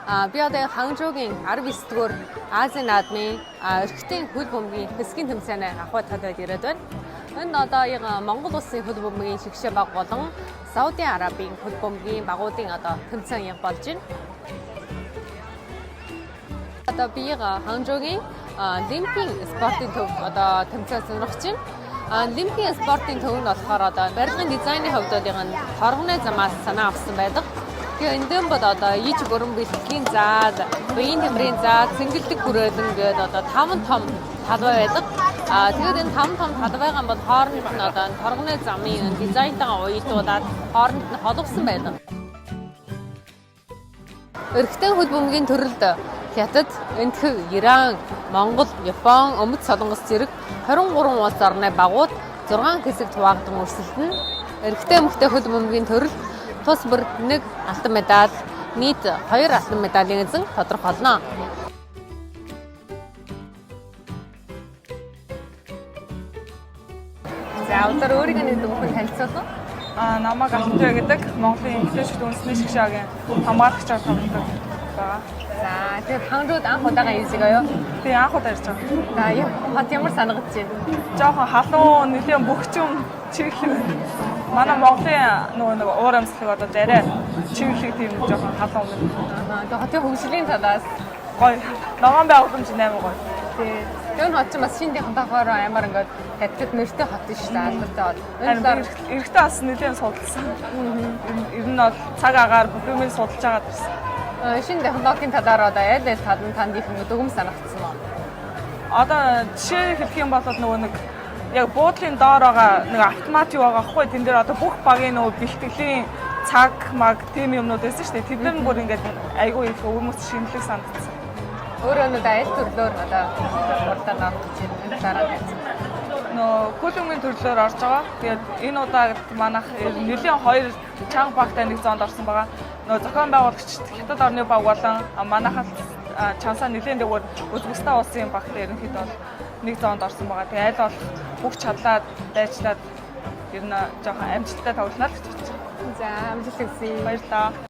Би одоо Ханчжоугийн 19-р Азийн наадмын эрхтэн хөл бөмбөгийн хэсгийн тэмцээнээ авах талбайд ирээд байна. Энд одоо Монгол улсын хөл бөмбөгийн шигшээ баг болон Сауди Арабийн хөл бөмбөгийн багуудын одоо тэмцээн болж байна. Одоо би Ханчжоугийн Олимпийн спортын төв одоо тэмцээн сонирхож байна. Олимпийн спортын төв нь болохоор одоо барилгын дизайны хувьд торгоны замаас санаа авсан байдаг. Тэгээ эндэн бод одоо иж бүрэн бэлтгэхийн заад, биеийн тэмрийн заад, цэнгэлдэг хүрээлэн гээд одоо 5 том талбай байдаг. Тэгээд энэ 5 том талбайгаан бол хооронд нь одоо торгоны замын дизайнтайгаа уялдуулаад хооронд нь холбосон байдаг. Эрхтэн хөл бөмбөгийн төрөлд Хятад, Энэтхэг, Иран, Монгол, Япон, Өмнөд Солонгос зэрэг 23 улс орны багууд 6 хэсэгт хуваагдсан өрсөлдөн. Эрхтэн эмэгтэй хөл бөмбөгийн төрөл тус бүр 1 алтан медаль, нийт 2 алтан медалийн эзэн тодорхойлно. За өнөөдөр өөрийнхөө нэг бүхэн танилцуулна. Намайг Алтанжаа гэдэг Монголын эмэгтэйчүүд үндэсний шгшаагийн хамгаалагчаар тоглодог байгаа. За тэгээд Ханчжоуд анх удаага ирж байгаа юу? Би анх удаа ирж байгаа. За хот ямар санагдаж байна? Жохон халуун нэлийн бөхчүм чиглэг. Манай Монголын нэг уур амьсгалыг одоо зарай чиглэг тийм жохон халуун юм. Тэгээд хотын хөгжлийн талаас гоё. Ногоон байгууламж 8 гоё. Тэгээд хот ч бас шинэхэн тохоор амар ингээд хятад нэртэй хот шүү дээ. Алдартай хот. Эрэгтэй бас нэлийн судалсан. Ер нь бол цаг агаар бүхэмээ судалж байгаа гэсэн. Шинэ технологийн талаар одоо аль танд их дүгм санагдсан уу? Одоо жишээ хэлэх юм бол нөгөө нэг яг буудлын доор байгаа нэг автомат юу байгаа хгүй тэн дээр одоо бүх багийн нөгөө бэлтгэлийн цаг маг тийм юмнууд байсан шүү дээ. Тэд нар бүр ингээд айгүй их хүмүүс шинэлэг санагдсан. Өөрөө нэг аль төрлөөр одоо урдаа авах гэж дараа нь нөө хөлөмгийн төрлөөр орж байгаа. Тэгээд энэ удаад манайх нэлийн 2 чанга багтай нэг зоонд орсон байгаа. Нөө зохион байгуулагчид Хятад орны баг болон манайхад чансаа нэлийн дээгүүр Өзбекистан улсын багтай ерөнхийдөө нэг зоонд орсон байгаа. Тэгээд аль болох бүх чадлаад дайчлаад ер нь жоохон амжилттай тоглоно л гэж бодож байна. За амжилт хүсье. Баярлалаа.